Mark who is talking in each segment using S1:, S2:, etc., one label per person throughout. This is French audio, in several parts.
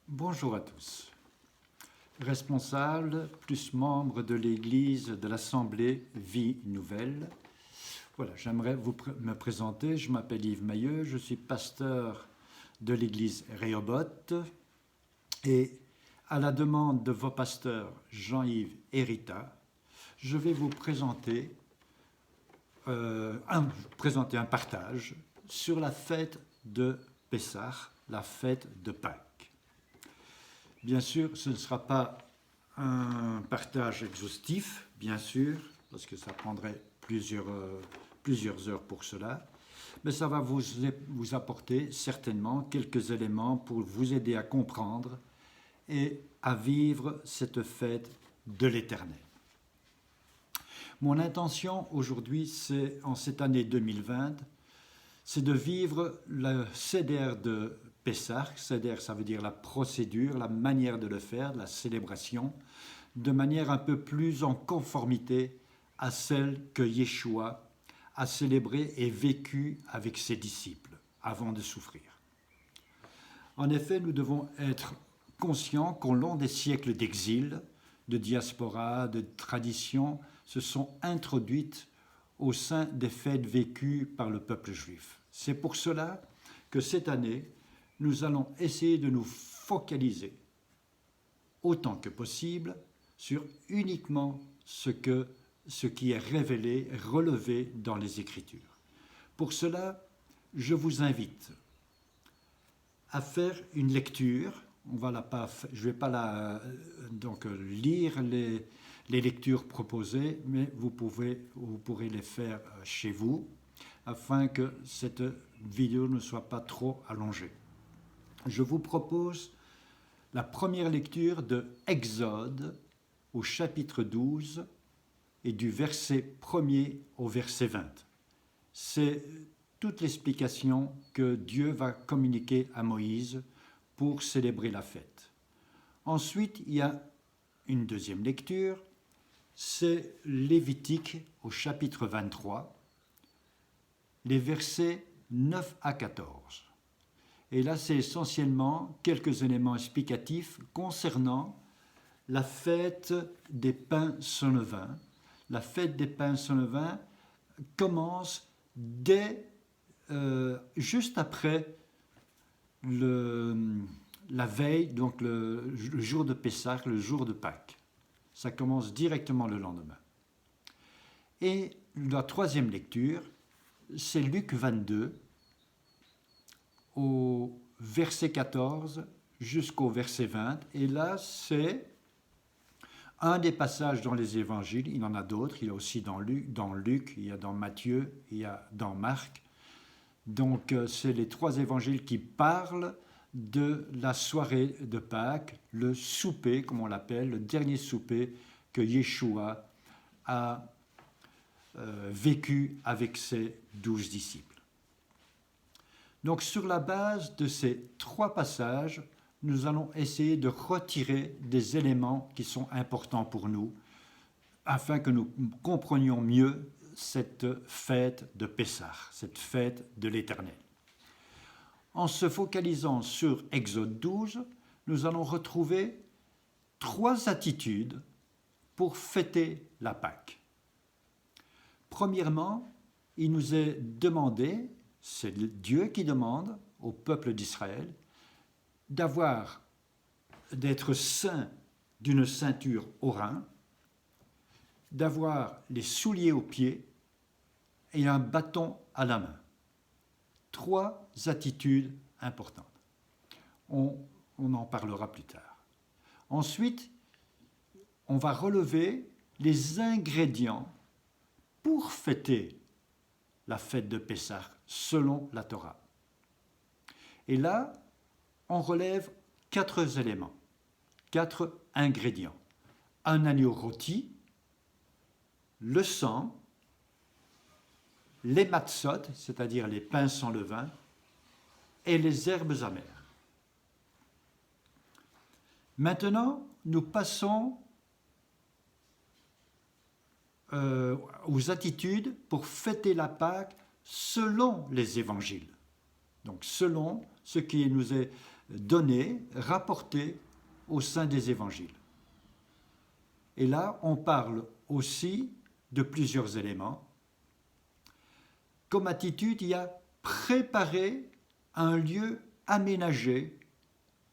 S1: Bonjour à tous. Responsable plus membre de l'Église de l'Assemblée Vie Nouvelle. Voilà, j'aimerais me présenter. Je m'appelle Yves Mailleux, je suis pasteur de l'Église Rehoboth et à la demande de vos pasteurs Jean-Yves et Rita, je vais vous présenter un partage sur la fête de Pessah, la fête de Pâques. Bien sûr, ce ne sera pas un partage exhaustif, bien sûr, parce que ça prendrait plusieurs heures pour cela, mais ça va vous apporter certainement quelques éléments pour vous aider à comprendre et à vivre cette fête de l'Éternel. Mon intention aujourd'hui, c'est en cette année 2020, c'est de vivre le Seder de Pessah. Seder, ça veut dire la procédure, la manière de le faire, la célébration, de manière un peu plus en conformité à celle que Yeshua a célébrée et vécue avec ses disciples avant de souffrir. En effet, nous devons être conscients qu'au long des siècles d'exil, de diaspora, de traditions, se sont introduites au sein des fêtes vécues par le peuple juif. C'est pour cela que cette année, nous allons essayer de nous focaliser autant que possible sur uniquement ce qui est révélé, relevé dans les Écritures. Pour cela, je vous invite à faire une lecture. Je ne vais pas lire les lectures proposées, mais vous pourrez les faire chez vous afin que cette vidéo ne soit pas trop allongée. Je vous propose la première lecture de Exode au chapitre 12 et du verset 1er au verset 20. C'est toute l'explication que Dieu va communiquer à Moïse pour célébrer la fête. Ensuite, il y a une deuxième lecture, c'est Lévitique au chapitre 23, les versets 9 à 14. Et là, c'est essentiellement quelques éléments explicatifs concernant la fête des pains sans levain. La fête des pains sans levain commence juste après la veille, donc le jour de Pessah, le jour de Pâques. Ça commence directement le lendemain. Et la troisième lecture, c'est Luc 22, au verset 14 jusqu'au verset 20. Et là, c'est un des passages dans les évangiles. Il y en a d'autres. Il y a aussi dans Luc, il y a dans Matthieu, il y a dans Marc. Donc, c'est les trois évangiles qui parlent de la soirée de Pâques, le souper, comme on l'appelle, le dernier souper que Yeshua a vécu avec ses 12 disciples. Donc, sur la base de ces trois passages, nous allons essayer de retirer des éléments qui sont importants pour nous, afin que nous comprenions mieux cette fête de Pessah, cette fête de l'Éternel. En se focalisant sur Exode 12, nous allons retrouver trois attitudes pour fêter la Pâque. Premièrement, il nous est demandé, c'est Dieu qui demande au peuple d'Israël, d'être saint d'une ceinture aux reins, d'avoir les souliers aux pieds et un bâton à la main. Trois attitudes importantes. On en parlera plus tard. Ensuite, on va relever les ingrédients pour fêter la fête de Pessah selon la Torah. Et là, on relève 4 éléments, 4 ingrédients. Un agneau rôti, le sang, les matzot, c'est-à-dire les pains sans levain, et les herbes amères. Maintenant, nous passons aux attitudes pour fêter la Pâque selon les évangiles. Donc selon ce qui nous est donnés, rapportés au sein des évangiles. Et là, on parle aussi de plusieurs éléments. Comme attitude, il y a préparer un lieu aménagé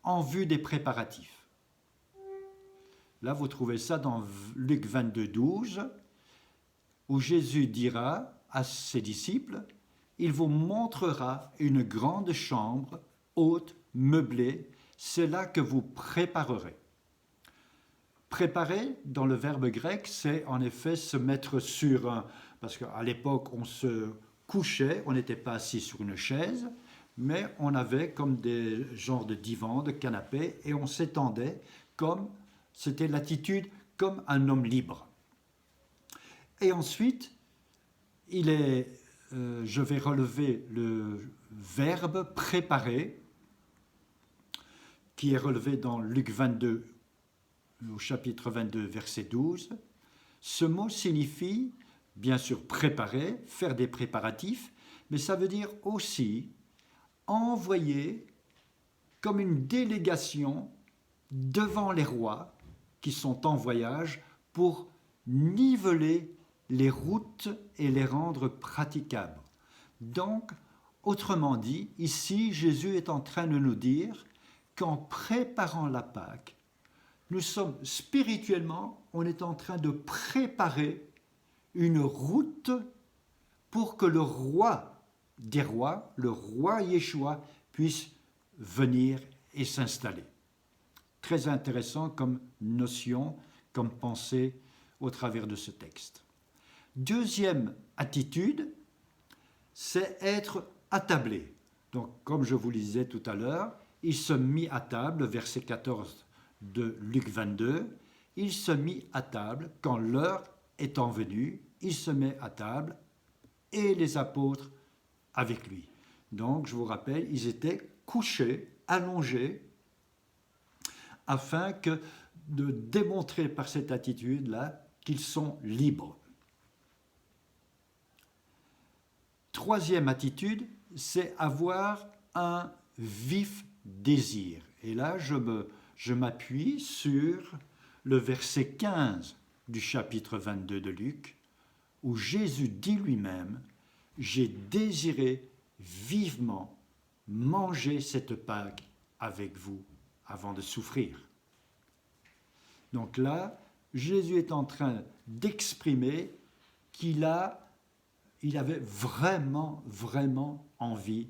S1: en vue des préparatifs. Là, vous trouvez ça dans Luc 22, 12, où Jésus dira à ses disciples, « Il vous montrera une grande chambre, haute, meublée, c'est là que vous préparerez. » Préparer, dans le verbe grec, c'est en effet se mettre sur un... Parce qu'à l'époque, on se couchait, on n'était pas assis sur une chaise, mais on avait comme des genres de divans, de canapés, et on s'étendait comme... C'était l'attitude comme un homme libre. Et ensuite, je vais relever le verbe préparer, qui est relevé dans Luc 22, au chapitre 22, verset 12. Ce mot signifie, bien sûr, préparer, faire des préparatifs, mais ça veut dire aussi envoyer comme une délégation devant les rois qui sont en voyage pour niveler les routes et les rendre praticables. Donc, autrement dit, ici, Jésus est en train de nous dire qu'en préparant la Pâque, nous sommes spirituellement, on est en train de préparer une route pour que le roi des rois, le roi Yeshua, puisse venir et s'installer. Très intéressant comme notion, comme pensée au travers de ce texte. Deuxième attitude, c'est être attablé. Donc, comme je vous le disais tout à l'heure, il se mit à table, verset 14 de Luc 22, il se mit à table quand l'heure étant venue, il se met à table et les apôtres avec lui. Donc, je vous rappelle, ils étaient couchés, allongés, afin de démontrer par cette attitude-là qu'ils sont libres. Troisième attitude, c'est avoir un vif désir. Et là, je m'appuie sur le verset 15 du chapitre 22 de Luc, où Jésus dit lui-même, « J'ai désiré vivement manger cette Pâque avec vous avant de souffrir. » Donc là, Jésus est en train d'exprimer qu'il avait vraiment, vraiment envie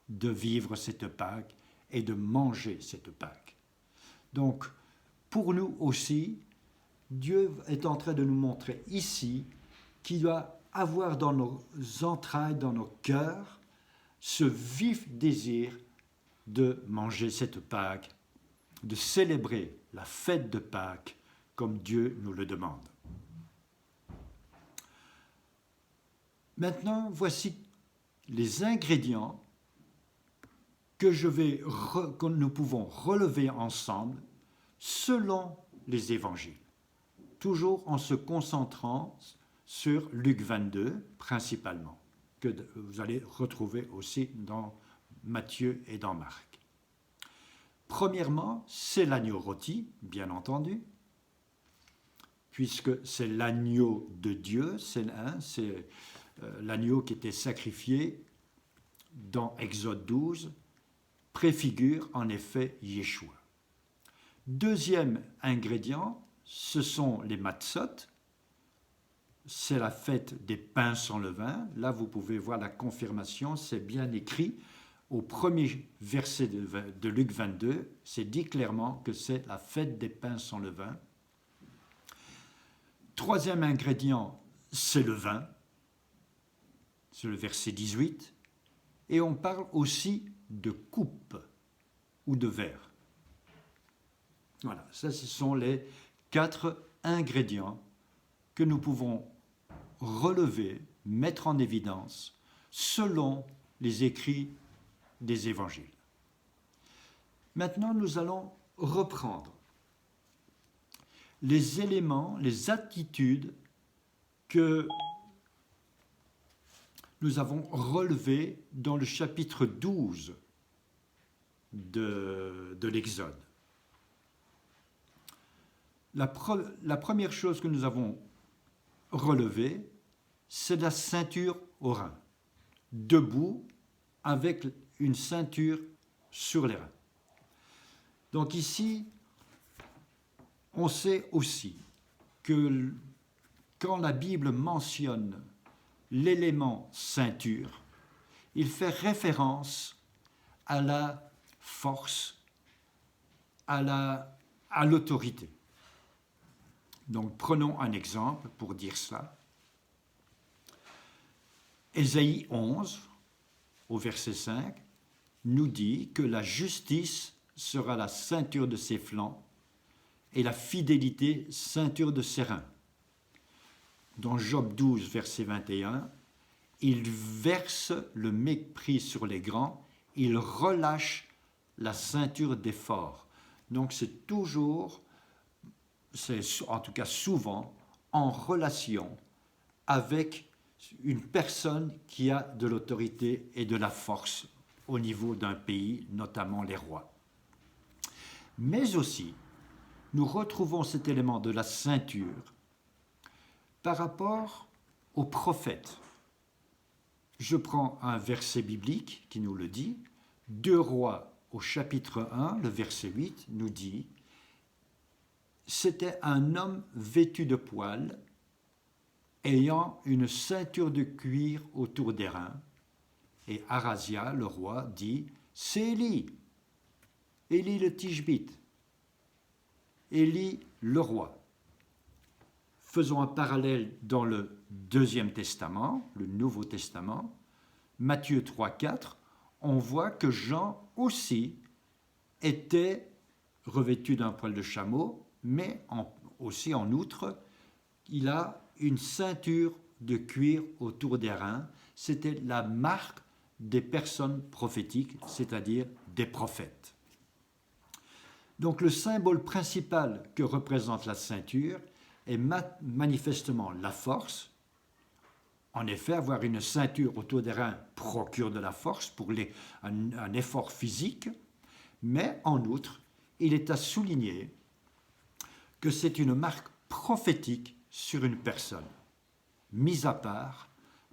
S1: de vivre cette Pâque et de manger cette Pâque. Donc, pour nous aussi, Dieu est en train de nous montrer ici qu'il doit avoir dans nos entrailles, dans nos cœurs, ce vif désir de manger cette Pâque, de célébrer la fête de Pâques comme Dieu nous le demande. Maintenant, voici les ingrédients que nous pouvons relever ensemble selon les évangiles, toujours en se concentrant sur Luc 22 principalement, que vous allez retrouver aussi dans Matthieu et dans Marc. Premièrement, c'est l'agneau rôti, bien entendu, puisque c'est l'agneau de Dieu, c'est l'agneau qui était sacrifié dans Exode 12, préfigure en effet Yeshua. Deuxième ingrédient, ce sont les matzot, c'est la fête des pains sans levain. Là, vous pouvez voir la confirmation, c'est bien écrit au premier verset de Luc 22, c'est dit clairement que c'est la fête des pains sans levain. Troisième ingrédient, c'est le vin, c'est le verset 18, et on parle aussi de coupe ou de verre. Voilà, ça ce sont les 4 ingrédients que nous pouvons relever, mettre en évidence selon les écrits des évangiles. Maintenant, nous allons reprendre les éléments, les attitudes que nous avons relevées dans le chapitre 12 de l'Exode. La première chose que nous avons relevée, c'est la ceinture aux reins, debout avec une ceinture sur les reins. Donc ici, on sait aussi que quand la Bible mentionne l'élément ceinture, il fait référence à la force, à l'autorité. Donc prenons un exemple pour dire cela. Ésaïe 11, au verset 5, nous dit que la justice sera la ceinture de ses flancs et la fidélité ceinture de ses reins. Dans Job 12, verset 21, il verse le mépris sur les grands, il relâche la ceinture des forts. Donc c'est toujours, c'est en tout cas souvent, en relation avec une personne qui a de l'autorité et de la force au niveau d'un pays, notamment les rois. Mais aussi, nous retrouvons cet élément de la ceinture par rapport aux prophètes. Je prends un verset biblique qui nous le dit. 2 Rois au chapitre 1, le verset 8 nous dit « C'était un homme vêtu de poils, ayant une ceinture de cuir autour des reins. » Et Arazia, le roi, dit « C'est Élie, Élie le Tishbite, Élie le roi. » Faisons un parallèle dans le Deuxième Testament, le Nouveau Testament. Matthieu 3, 4, on voit que Jean aussi était revêtu d'un poil de chameau, mais aussi en outre, il a une ceinture de cuir autour des reins. C'était la marque des personnes prophétiques, c'est-à-dire des prophètes. Donc le symbole principal que représente la ceinture est manifestement la force. En effet, avoir une ceinture autour des reins procure de la force pour un effort physique, mais en outre, il est à souligner que c'est une marque prophétique sur une personne, mise à part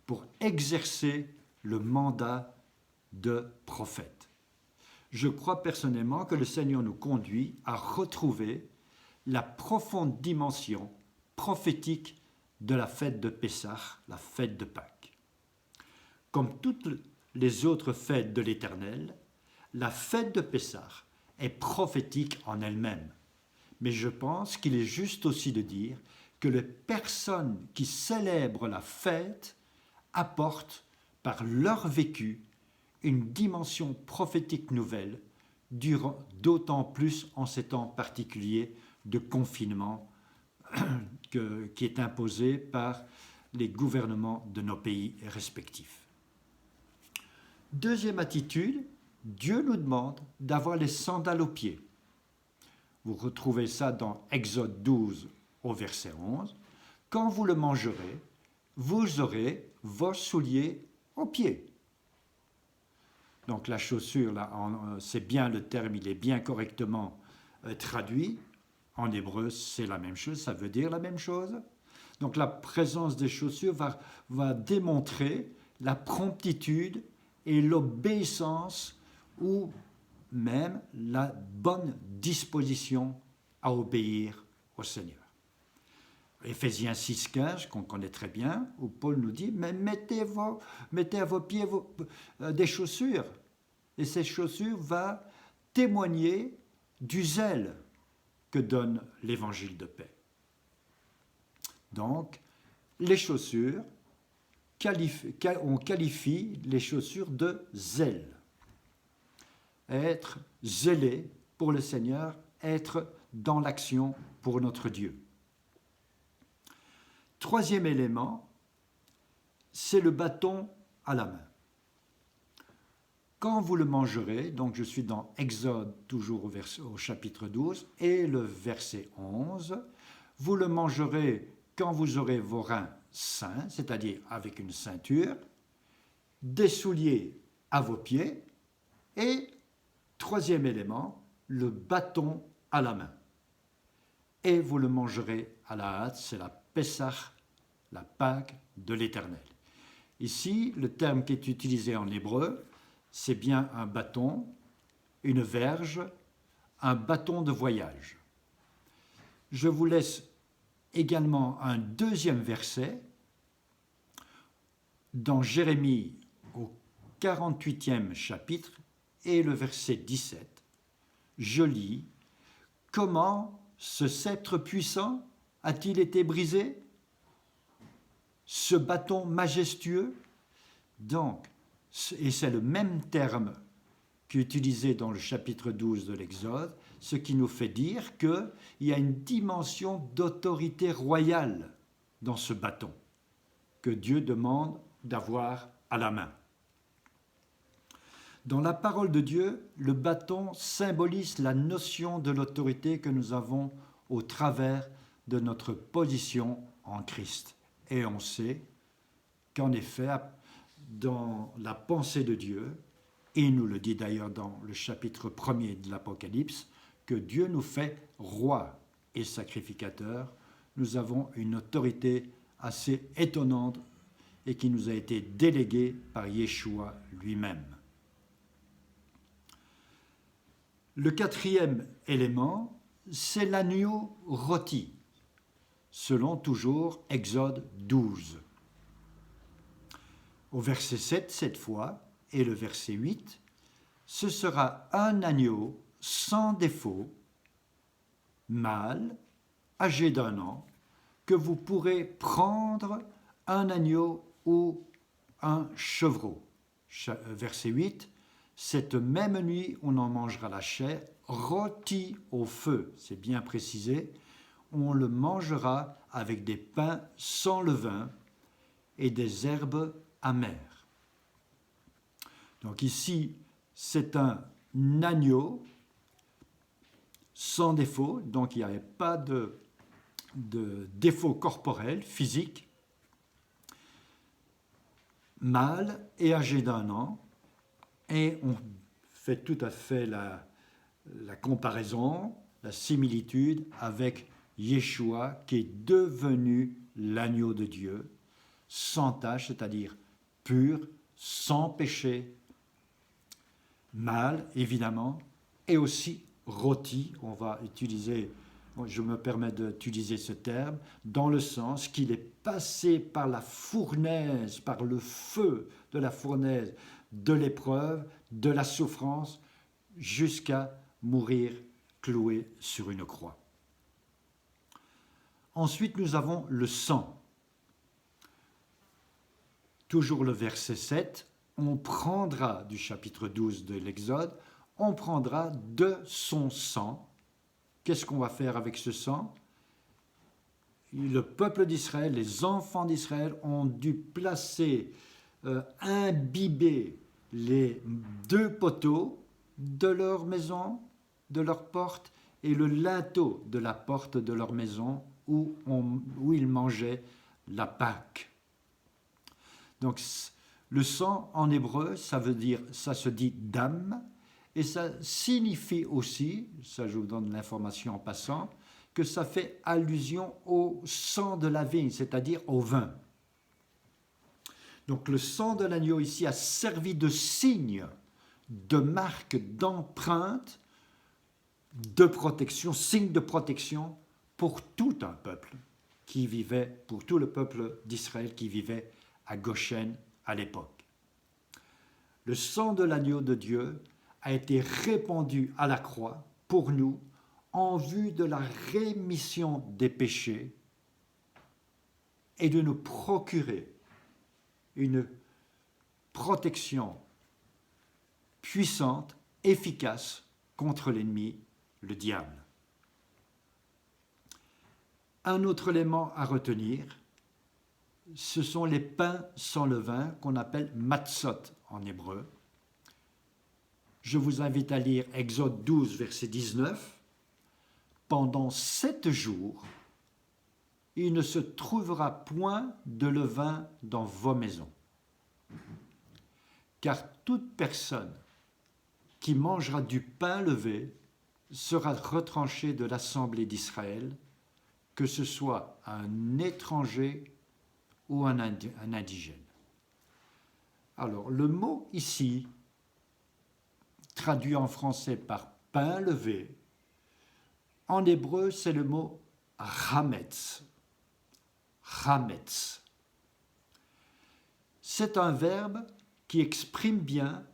S1: pour exercer le mandat de prophète. Je crois personnellement que le Seigneur nous conduit à retrouver la profonde dimension prophétique de la fête de Pessah, la fête de Pâques. Comme toutes les autres fêtes de l'Éternel, la fête de Pessah est prophétique en elle-même. Mais je pense qu'il est juste aussi de dire que les personnes qui célèbrent la fête apportent par leur vécu une dimension prophétique nouvelle, d'autant plus en ces temps particuliers de confinement qui est imposé par les gouvernements de nos pays respectifs. Deuxième attitude, Dieu nous demande d'avoir les sandales aux pieds. Vous retrouvez ça dans Exode 12 au verset 11. Quand vous le mangerez, vous aurez vos souliers aux pieds. Donc la chaussure, là, c'est bien le terme, il est bien correctement traduit. En hébreu, c'est la même chose, ça veut dire la même chose. Donc la présence des chaussures va démontrer la promptitude et l'obéissance ou même la bonne disposition à obéir au Seigneur. Éphésiens 6,15, qu'on connaît très bien, où Paul nous dit, mais mettez à vos pieds des chaussures. Et ces chaussures vont témoigner du zèle que donne l'évangile de paix. Donc, les chaussures, on qualifie les chaussures de zèle. Être zélé pour le Seigneur, être dans l'action pour notre Dieu. Troisième élément, c'est le bâton à la main. Quand vous le mangerez, donc je suis dans Exode, toujours au chapitre 12, et le verset 11, vous le mangerez quand vous aurez vos reins sains, c'est-à-dire avec une ceinture, des souliers à vos pieds et Troisième élément, le bâton à la main. Et vous le mangerez à la hâte, c'est la Pessah, la Pâque de l'Éternel. Ici, le terme qui est utilisé en hébreu, c'est bien un bâton, une verge, un bâton de voyage. Je vous laisse également un deuxième verset dans Jérémie au 48e chapitre et le verset 17. Je lis « Comment ce sceptre puissant a-t-il été brisé? Ce bâton majestueux ?» Donc, et c'est le même terme qu'utilisé dans le chapitre 12 de l'Exode, ce qui nous fait dire qu'il y a une dimension d'autorité royale dans ce bâton que Dieu demande d'avoir à la main. Dans la parole de Dieu, le bâton symbolise la notion de l'autorité que nous avons au travers de notre position en Christ. Et on sait qu'en effet, dans la pensée de Dieu, et il nous le dit d'ailleurs dans le chapitre 1er de l'Apocalypse, que Dieu nous fait roi et sacrificateur, nous avons une autorité assez étonnante et qui nous a été déléguée par Yeshua lui-même. Le quatrième élément, c'est l'agneau rôti, selon toujours Exode 12. Au verset 7, cette fois, et le verset 8, ce sera un agneau sans défaut, mâle, âgé d'1 an, que vous pourrez prendre un agneau ou un chevreau. Verset 8, cette même nuit, on en mangera la chair, rôtie au feu, c'est bien précisé, on le mangera avec des pains sans levain et des herbes amères. Donc ici, c'est un agneau sans défaut, donc il n'y avait pas de défaut corporel, physique, mâle et âgé d'1 an, et on fait tout à fait la comparaison, la similitude avec Yeshua qui est devenu l'agneau de Dieu, sans tache, c'est-à-dire pur, sans péché, mâle évidemment, et aussi rôti, on va utiliser, je me permets d'utiliser ce terme, dans le sens qu'il est passé par la fournaise, par le feu de la fournaise, de l'épreuve, de la souffrance, jusqu'à mourir cloué sur une croix. Ensuite, nous avons le sang. Toujours le verset 7, on prendra, du chapitre 12 de l'Exode, on prendra de son sang. Qu'est-ce qu'on va faire avec ce sang? Le peuple d'Israël, les enfants d'Israël ont dû placer, imbiber les 2 poteaux de leur maison, de leur porte, et le linteau de la porte de leur maison où ils mangeaient la Pâque. Donc le sang en hébreu, ça se dit dam, et ça signifie aussi, ça je vous donne l'information en passant, que ça fait allusion au sang de la vigne, c'est-à-dire au vin. Donc le sang de l'agneau ici a servi de signe, de marque, d'empreinte, de protection, signe de protection pour tout un peuple qui vivait, pour tout le peuple d'Israël qui vivait à Goshen à l'époque. Le sang de l'agneau de Dieu a été répandu à la croix pour nous en vue de la rémission des péchés et de nous procurer une protection puissante, efficace contre l'ennemi, le diable. Un autre élément à retenir, ce sont les pains sans levain qu'on appelle matzot en hébreu. Je vous invite à lire Exode 12, verset 19. Pendant 7 jours, il ne se trouvera point de levain dans vos maisons. Car toute personne qui mangera du pain levé sera retranché de l'assemblée d'Israël, que ce soit un étranger ou un indigène. Alors, le mot ici, traduit en français par pain levé, en hébreu, c'est le mot chametz. Chametz. C'est un verbe qui exprime bien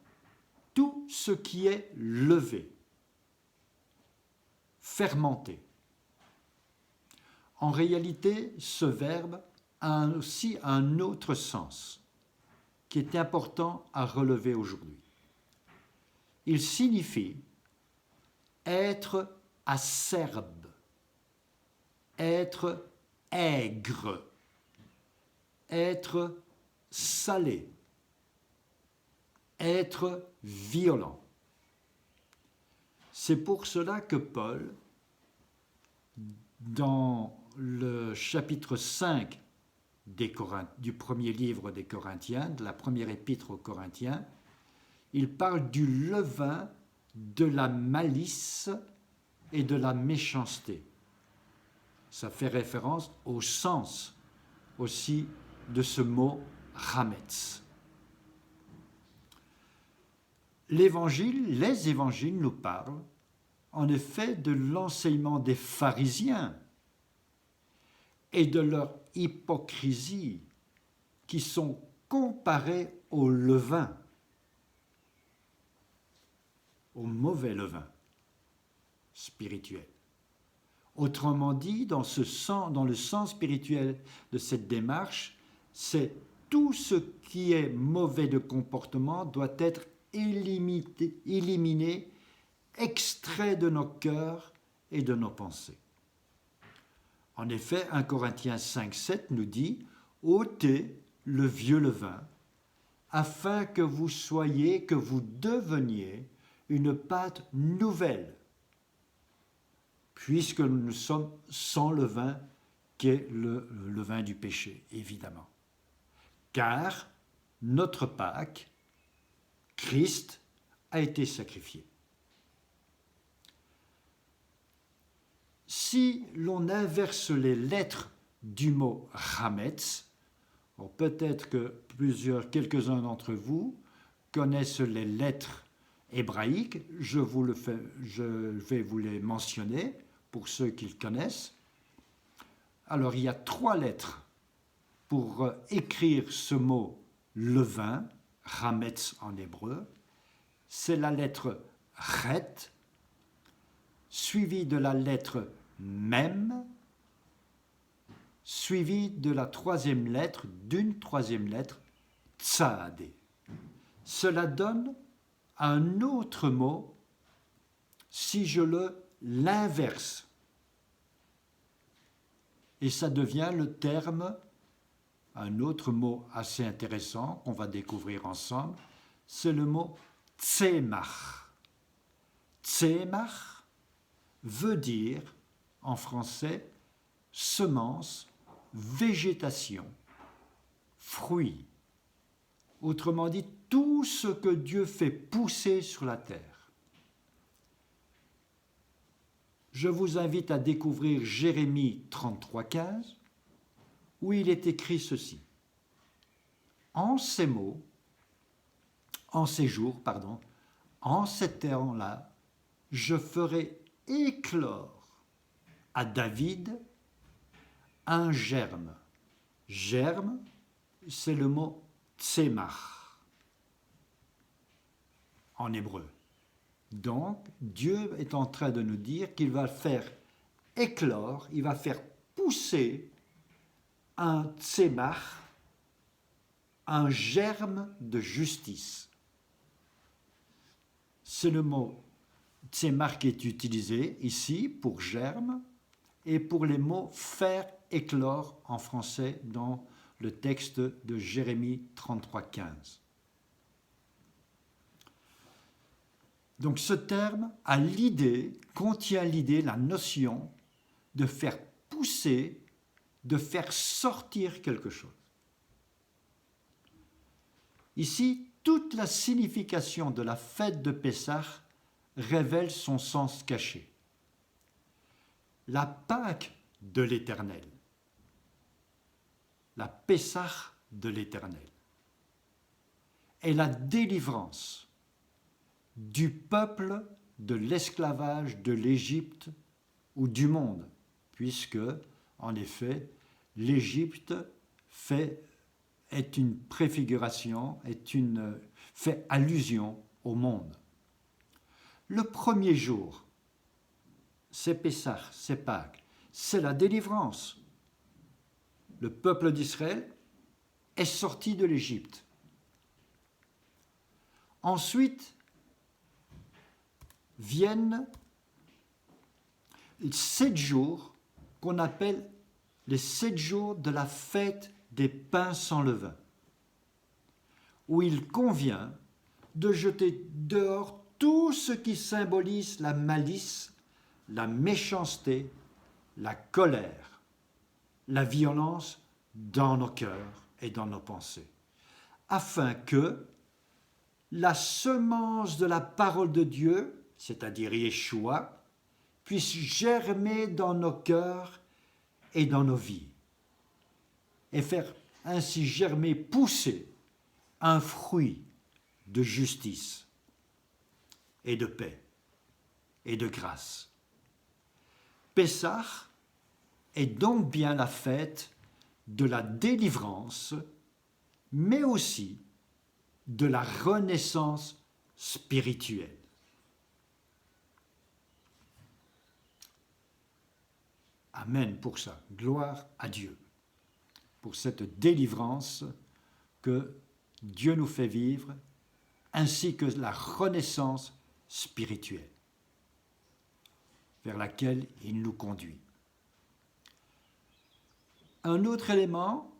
S1: tout ce qui est levé, fermenté. En réalité, ce verbe a aussi un autre sens qui est important à relever aujourd'hui. Il signifie être acerbe, être aigre, être salé, être violent. C'est pour cela que Paul, dans le chapitre 5 du premier livre des Corinthiens, de la première épître aux Corinthiens, il parle du levain, de la malice et de la méchanceté. Ça fait référence au sens aussi de ce mot chametz. Les évangiles nous parlent en effet de l'enseignement des pharisiens et de leur hypocrisie qui sont comparés au levain, au mauvais levain spirituel. Autrement dit, dans le sens spirituel de cette démarche, c'est tout ce qui est mauvais de comportement doit être éliminé, extrait de nos cœurs et de nos pensées. En effet, 1 Corinthiens 5,7 nous dit « ôtez le vieux levain, afin que vous deveniez une pâte nouvelle, puisque nous sommes sans levain, qui est le levain du péché, évidemment. Car notre Pâque, Christ, a été sacrifié. » Si l'on inverse les lettres du mot chametz, peut-être que quelques-uns d'entre vous connaissent les lettres hébraïques, je vais vous les mentionner pour ceux qui le connaissent. Alors, il y a 3 lettres pour écrire ce mot levain, chametz en hébreu. C'est la lettre chet, suivie de la lettre mem, suivie de la d'une troisième lettre, tsaadé. Cela donne un autre mot si je l'inverse. Et ça devient le terme, un autre mot assez intéressant qu'on va découvrir ensemble, c'est le mot tsémach. Tsémach veut dire, en français, semence, végétation, fruit. Autrement dit, tout ce que Dieu fait pousser sur la terre. Je vous invite à découvrir Jérémie 33,15, où il est écrit ceci. En ces jours, en ces temps-là, je ferai éclore à David un germe. Germe, c'est le mot tsémach en hébreu. Donc, Dieu est en train de nous dire qu'il va faire éclore, il va faire pousser un tsémach, un germe de justice. C'est le mot tsémach qui est utilisé ici pour germe et pour les mots faire éclore en français dans le texte de Jérémie 33,15. Donc ce terme contient l'idée, la notion de faire pousser, de faire sortir quelque chose. Ici, toute la signification de la fête de Pessah révèle son sens caché. La Pâque de l'Éternel, la Pessah de l'Éternel, est la délivrance du peuple de l'esclavage de l'Égypte ou du monde, puisque, en effet, l'Égypte est une préfiguration, fait allusion au monde. Le premier jour, c'est Pessah, c'est Pâques, c'est la délivrance. Le peuple d'Israël est sorti de l'Égypte. Ensuite, viennent 7 jours qu'on appelle les 7 jours de la fête des pains sans levain, où il convient de jeter dehors tout ce qui symbolise la malice, la méchanceté, la colère, la violence dans nos cœurs et dans nos pensées, afin que la semence de la parole de Dieu, c'est-à-dire Yeshua, puisse germer dans nos cœurs et dans nos vies, et faire ainsi germer, pousser un fruit de justice et de paix et de grâce. Pessah est donc bien la fête de la délivrance, mais aussi de la renaissance spirituelle. Amen pour ça. Gloire à Dieu pour cette délivrance que Dieu nous fait vivre, ainsi que la renaissance spirituelle vers laquelle il nous conduit. Un autre élément,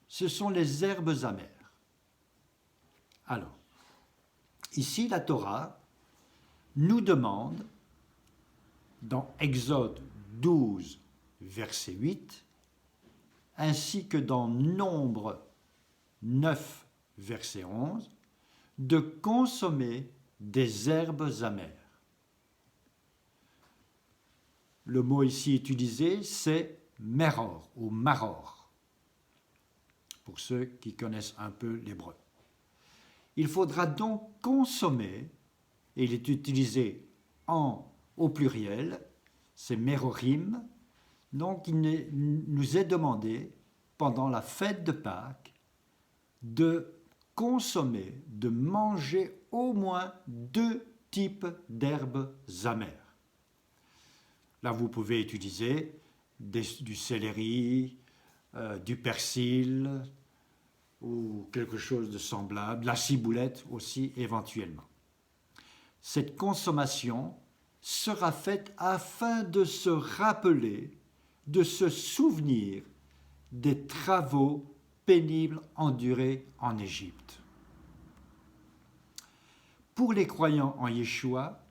S1: ce sont les herbes amères. Alors, ici la Torah nous demande, dans Exode 12, verset 8, ainsi que dans Nombre 9, verset 11, de consommer des herbes amères. Le mot ici utilisé, c'est meror ou maror, pour ceux qui connaissent un peu l'hébreu. Il faudra donc consommer, et il est utilisé au pluriel, c'est merorim. Donc il nous est demandé, pendant la fête de Pâques, de consommer, de manger au moins 2 types d'herbes amères. Là, vous pouvez utiliser du céleri, du persil ou quelque chose de semblable, la ciboulette aussi éventuellement. Cette consommation sera faite afin de se rappeler, de se souvenir des travaux pénibles endurés en Égypte. Pour les croyants en Yeshua,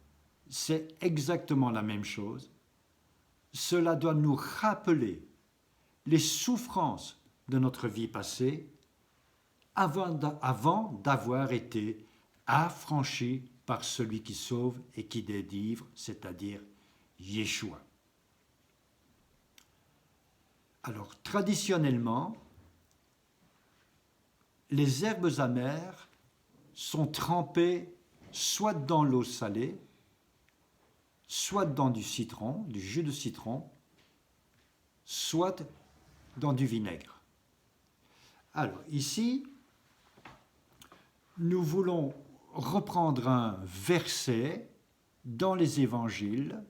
S1: c'est exactement la même chose. Cela doit nous rappeler les souffrances de notre vie passée avant d'avoir été affranchis par celui qui sauve et qui délivre, c'est-à-dire Yeshua. Alors, traditionnellement, les herbes amères sont trempées soit dans l'eau salée, soit dans du citron, du jus de citron, soit dans du vinaigre. Alors, ici, nous voulons reprendre un verset dans les évangiles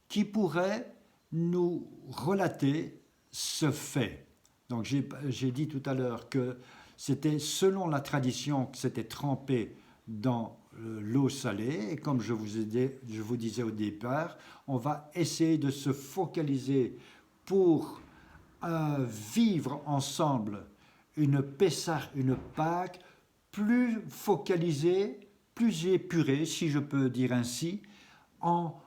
S1: qui pourrait nous relater ce fait. Donc j'ai dit tout à l'heure que c'était selon la tradition que c'était trempé dans l'eau salée, et comme je vous disais au départ, on va essayer de se focaliser pour vivre ensemble une Pessah, une Pâques, plus focalisée, plus épurée, si je peux dire ainsi, en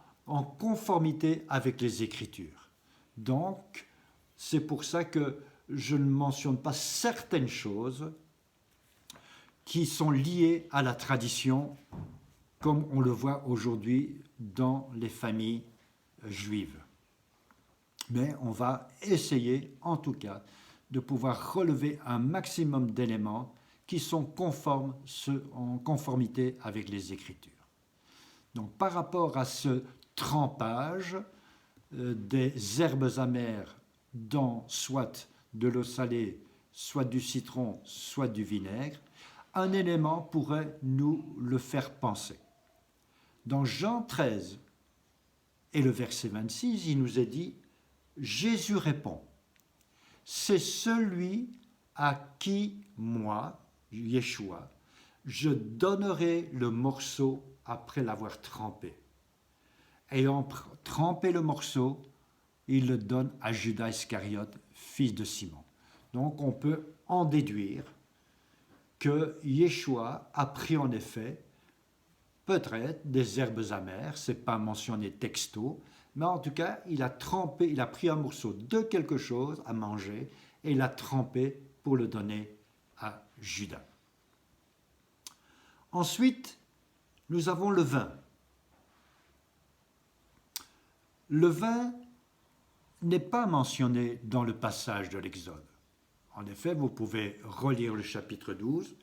S1: conformité avec les Écritures. Donc, c'est pour ça que je ne mentionne pas certaines choses qui sont liées à la tradition, comme on le voit aujourd'hui dans les familles juives. Mais on va essayer, en tout cas, de pouvoir relever un maximum d'éléments qui sont en conformité avec les Écritures. Donc, par rapport à ce trempage des herbes amères dans soit de l'eau salée, soit du citron, soit du vinaigre, un élément pourrait nous le faire penser. Dans Jean 13 et le verset 26, il nous est dit, Jésus répond, c'est celui à qui moi, Yeshua, je donnerai le morceau après l'avoir trempé. Ayant trempé le morceau, il le donne à Judas Iscariote, fils de Simon. Donc on peut en déduire que Yeshua a pris en effet peut-être des herbes amères, ce n'est pas mentionné texto, mais en tout cas, il a pris un morceau de quelque chose à manger et il l'a trempé pour le donner à Judas. Ensuite, nous avons le vin. Le vin n'est pas mentionné dans le passage de l'Exode. En effet, vous pouvez relire le chapitre 12,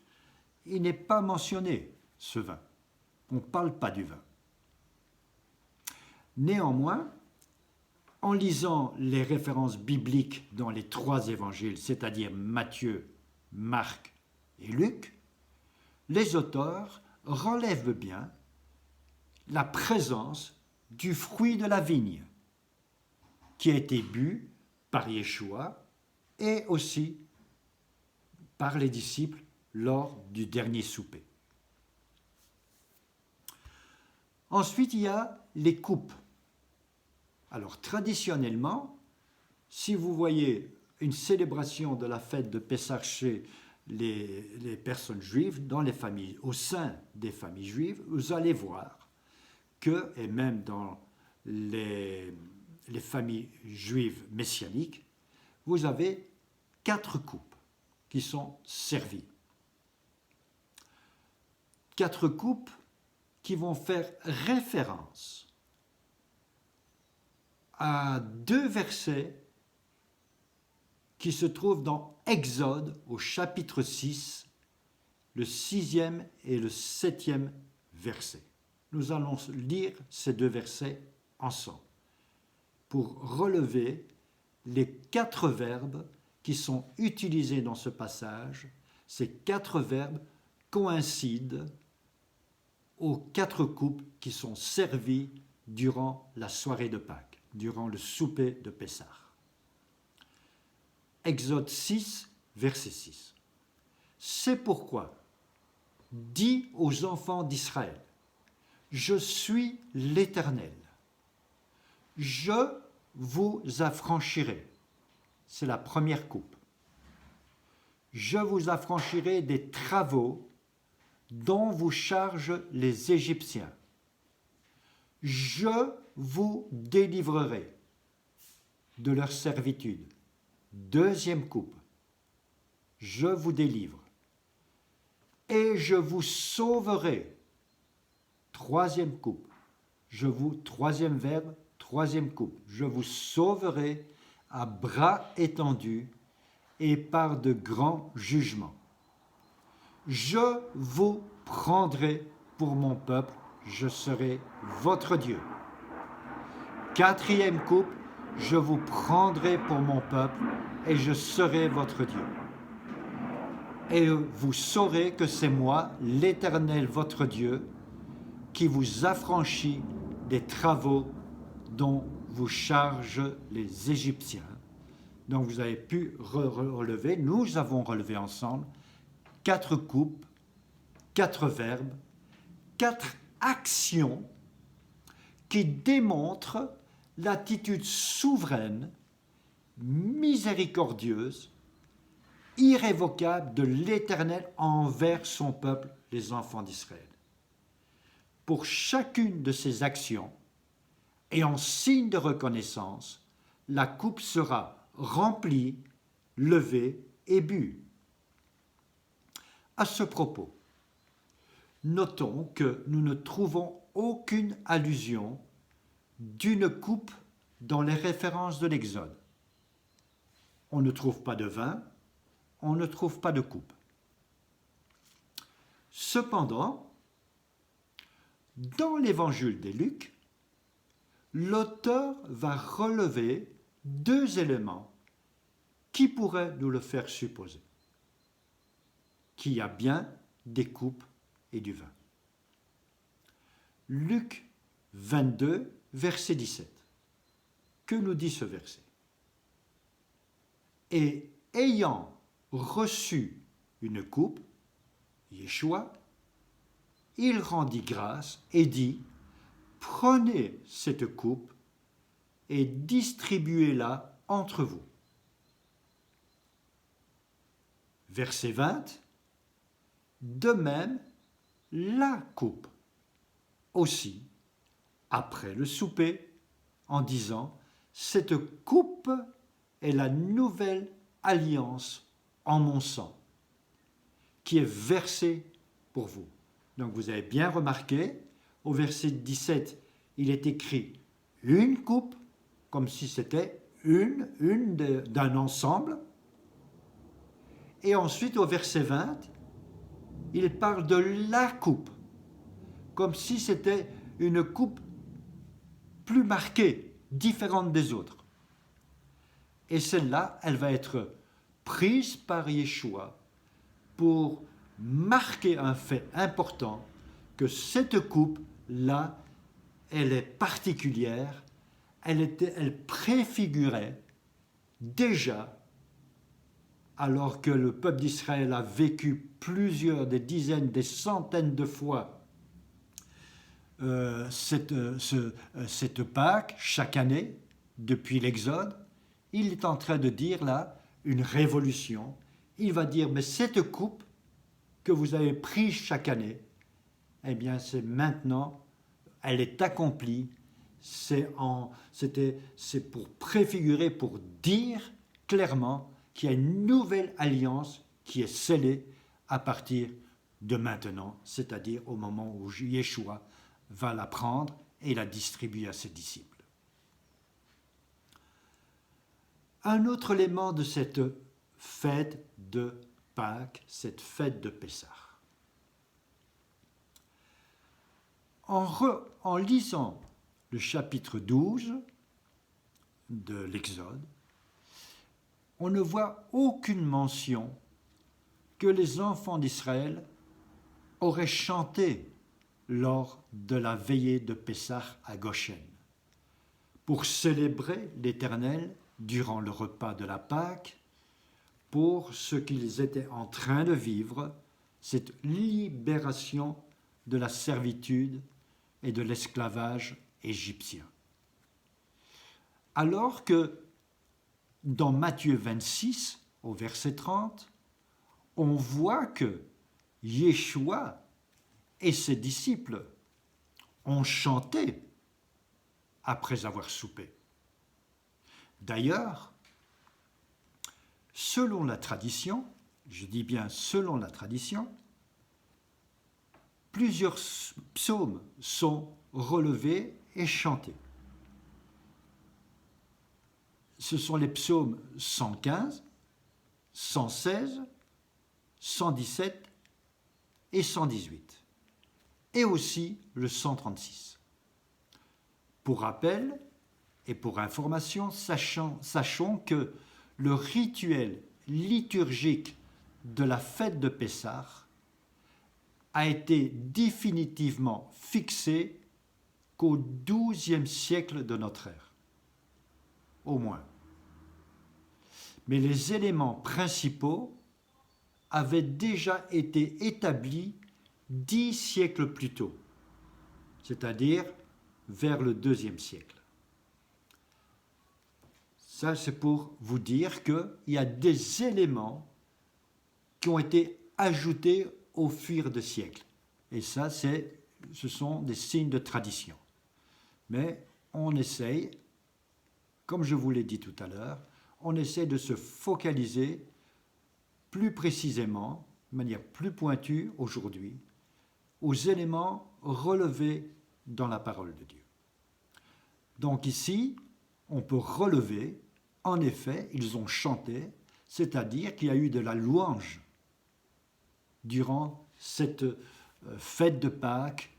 S1: il n'est pas mentionné, ce vin. On ne parle pas du vin. Néanmoins, en lisant les références bibliques dans les 3 évangiles, c'est-à-dire Matthieu, Marc et Luc, les auteurs relèvent bien la présence du fruit de la vigne qui a été bu par Yeshua et aussi par les disciples lors du dernier souper. Ensuite, il y a les coupes. Alors, traditionnellement, si vous voyez une célébration de la fête de Pessah chez les personnes juives, dans les familles, au sein des familles juives, vous allez voir que, et même dans les familles juives messianiques, vous avez 4 coupes qui sont servies. 4 coupes qui vont faire référence à 2 versets qui se trouvent dans Exode au chapitre 6, le 6e et le 7e verset. Nous allons lire ces 2 versets ensemble pour relever les 4 verbes qui sont utilisés dans ce passage. Ces 4 verbes coïncident aux 4 coupes qui sont servies durant la soirée de Pâques, durant le souper de Pessah. Exode 6, verset 6. C'est pourquoi, dis aux enfants d'Israël, je suis l'Éternel. Je vous affranchirai. C'est la première coupe. Je vous affranchirai des travaux dont vous chargent les Égyptiens. Je vous délivrerai de leur servitude. Deuxième coupe. Je vous délivre. Et je vous sauverai. Troisième coupe. Troisième verbe, troisième coupe. Je vous sauverai à bras étendus et par de grands jugements. Je vous prendrai pour mon peuple, je serai votre Dieu. Quatrième coupe, je vous prendrai pour mon peuple et je serai votre Dieu. Et vous saurez que c'est moi, l'Éternel votre Dieu, qui vous affranchit des travaux dont vous chargent les Égyptiens. Donc vous avez pu relever, nous avons relevé ensemble 4 coupes, 4 verbes, 4 actions qui démontrent l'attitude souveraine, miséricordieuse, irrévocable de l'Éternel envers son peuple, les enfants d'Israël. Pour chacune de ces actions, et en signe de reconnaissance, la coupe sera remplie, levée et bue. À ce propos, notons que nous ne trouvons aucune allusion d'une coupe dans les références de l'Exode. On ne trouve pas de vin, on ne trouve pas de coupe. Cependant, dans l'évangile de Luc, l'auteur va relever deux éléments qui pourraient nous le faire supposer qu'il y a bien des coupes et du vin. Luc 22, verset 17. Que nous dit ce verset? Et ayant reçu une coupe, Yeshua, il rendit grâce et dit, prenez cette coupe et distribuez-la entre vous. Verset 20, de même, la coupe aussi, après le souper, en disant, cette coupe est la nouvelle alliance en mon sang, qui est versée pour vous. Donc vous avez bien remarqué, au verset 17, il est écrit une coupe, comme si c'était d'un ensemble. Et ensuite, au verset 20, il parle de la coupe, comme si c'était une coupe plus marquée, différente des autres. Et celle-là, elle va être prise par Yeshua pour marquer un fait important, que cette coupe-là, elle est particulière, elle préfigurait déjà, alors que le peuple d'Israël a vécu des dizaines, des centaines de fois cette Pâque chaque année, depuis l'Exode, il est en train de dire là une révolution. Il va dire, mais cette coupe que vous avez prise chaque année, eh bien c'est maintenant, elle est accomplie, c'est pour préfigurer, pour dire clairement qu'il y a une nouvelle alliance qui est scellée à partir de maintenant, c'est-à-dire au moment où Yeshua va la prendre et la distribuer à ses disciples. Un autre élément de cette fête de Pâques, cette fête de Pessah. En lisant le chapitre 12 de l'Exode, on ne voit aucune mention que les enfants d'Israël auraient chanté lors de la veillée de Pessah à Goshen, pour célébrer l'Éternel durant le repas de la Pâque, pour ce qu'ils étaient en train de vivre, cette libération de la servitude et de l'esclavage égyptien. Alors que dans Matthieu 26, au verset 30, on voit que Yeshua et ses disciples ont chanté après avoir soupé. D'ailleurs, selon la tradition, je dis bien selon la tradition, plusieurs psaumes sont relevés et chantés. Ce sont les psaumes 115, 116, 117 et 118, et aussi le 136. Pour rappel et pour information, sachons que le rituel liturgique de la fête de Pessah a été définitivement fixé qu'au XIIe siècle de notre ère, au moins. Mais les éléments principaux avaient déjà été établis 10 siècles plus tôt, c'est-à-dire vers le IIe siècle. Ça, c'est pour vous dire qu'il y a des éléments qui ont été ajoutés au fil des siècles. Et ça, ce sont des signes de tradition. Mais on essaye, comme je vous l'ai dit tout à l'heure, on essaie de se focaliser plus précisément de manière plus pointue aujourd'hui aux éléments relevés dans la parole de Dieu. Donc ici, on peut relever, en effet, ils ont chanté, c'est-à-dire qu'il y a eu de la louange durant cette fête de Pâques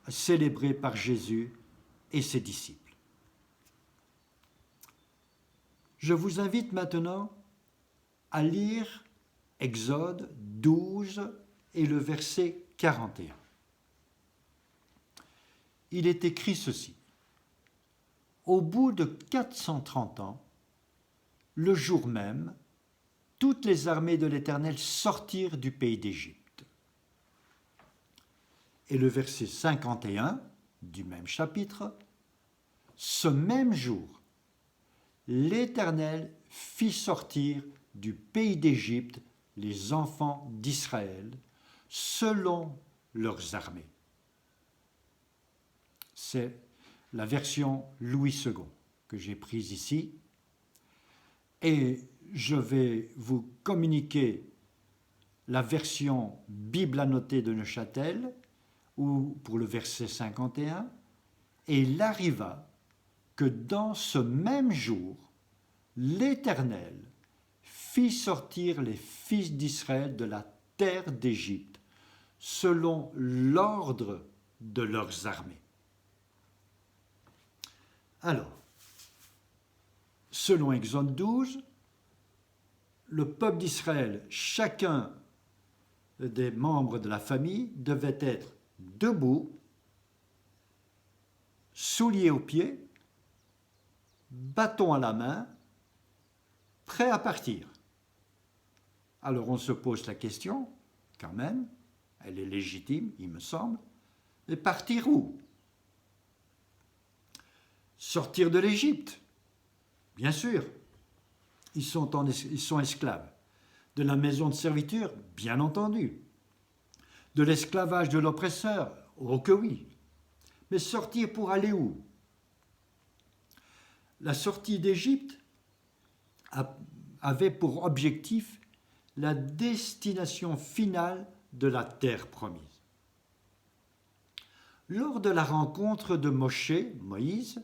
S1: célébrée par Jésus et ses disciples. Je vous invite maintenant à lire Exode 12 et le verset 41. Il est écrit ceci. Au bout de 430 ans, le jour même, toutes les armées de l'Éternel sortirent du pays d'Égypte. Et le verset 51 du même chapitre, ce même jour, l'Éternel fit sortir du pays d'Égypte les enfants d'Israël selon leurs armées. C'est la version Louis II que j'ai prise ici. Et je vais vous communiquer la version Bible annotée de Neuchâtel, ou pour le verset 51, et il arriva que dans ce même jour, l'Éternel fit sortir les fils d'Israël de la terre d'Égypte, selon l'ordre de leurs armées. Alors, selon Exode 12, le peuple d'Israël, chacun des membres de la famille, devait être debout, souliers aux pieds, bâton à la main, prêt à partir. Alors on se pose la question, quand même, elle est légitime, il me semble, mais partir où? Sortir de l'Égypte, bien sûr. Ils sont esclaves. De la maison de serviture, bien entendu. De l'esclavage de l'oppresseur, oh que oui. Mais sortir pour aller où? La sortie d'Égypte avait pour objectif la destination finale de la terre promise. Lors de la rencontre de Moïse,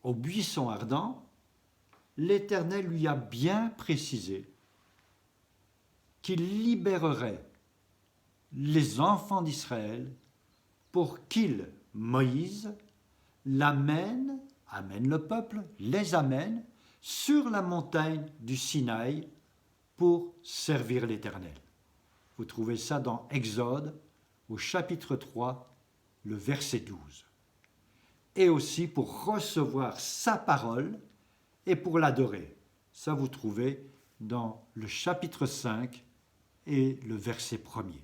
S1: au buisson ardent, l'Éternel lui a bien précisé qu'il libérerait les enfants d'Israël pour qu'ils, Moïse, amène le peuple, les amène sur la montagne du Sinaï pour servir l'Éternel. Vous trouvez ça dans Exode, au chapitre 3, le verset 12. Et aussi pour recevoir sa parole et pour l'adorer. Ça, vous trouvez dans le chapitre 5 et le verset 1er.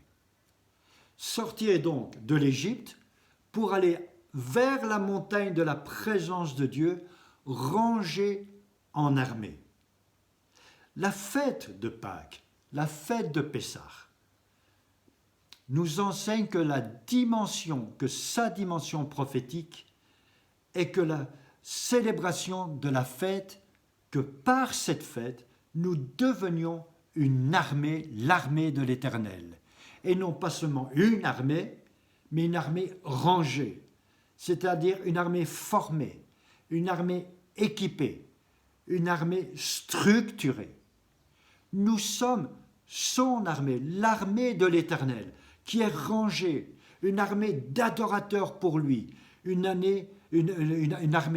S1: Sortir donc de l'Égypte pour aller vers la montagne de la présence de Dieu, rangée en armée. La fête de Pâques, la fête de Pessah, nous enseigne que sa dimension prophétique est que la célébration de la fête, que par cette fête, nous devenions une armée, l'armée de l'Éternel. Et non pas seulement une armée, mais une armée rangée, c'est-à-dire une armée formée, une armée équipée, une armée structurée. Nous sommes son armée, l'armée de l'Éternel, qui est rangée, une armée d'adorateurs pour lui, une armée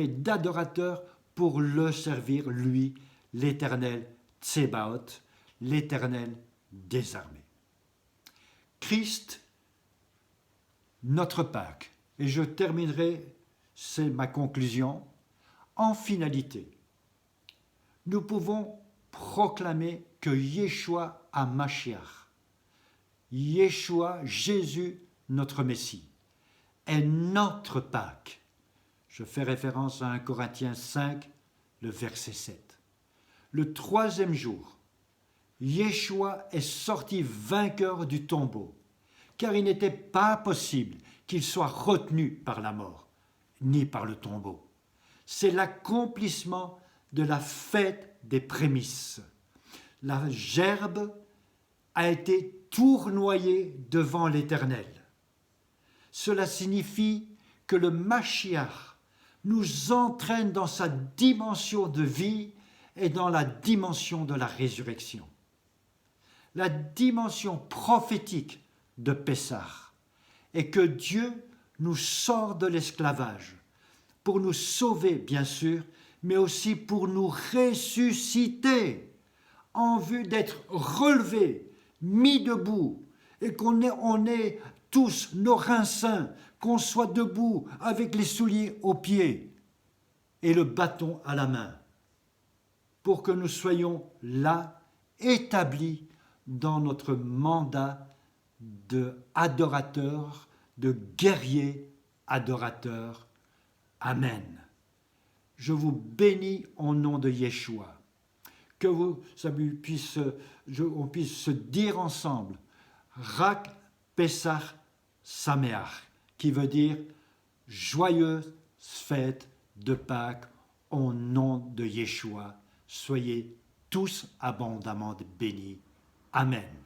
S1: d'adorateurs pour le servir, lui, l'Éternel Tsébaoth, l'Éternel des armées. Christ, notre Pâques, et je terminerai, c'est ma conclusion, en finalité, nous pouvons proclamer que Yeshua HaMashiach, Yeshua, Jésus, notre Messie, est notre Pâques. Je fais référence à 1 Corinthiens 5, le verset 7. Le troisième jour, Yeshua est sorti vainqueur du tombeau, car il n'était pas possible qu'il soit retenu par la mort, ni par le tombeau. C'est l'accomplissement de la fête des prémices. La gerbe a été tournoyé devant l'Éternel. Cela signifie que le Mashiach nous entraîne dans sa dimension de vie et dans la dimension de la résurrection. La dimension prophétique de Pessah est que Dieu nous sort de l'esclavage pour nous sauver, bien sûr, mais aussi pour nous ressusciter en vue d'être relevés, mis debout, et on ait tous nos reins sains, qu'on soit debout avec les souliers aux pieds et le bâton à la main, pour que nous soyons là, établis dans notre mandat d'adorateur, de guerrier adorateur. Amen. Je vous bénis au nom de Yeshua. Que on puisse se dire ensemble Rak Pesach Sameach, qui veut dire joyeuse fête de Pâques au nom de Yeshua. Soyez tous abondamment bénis. Amen.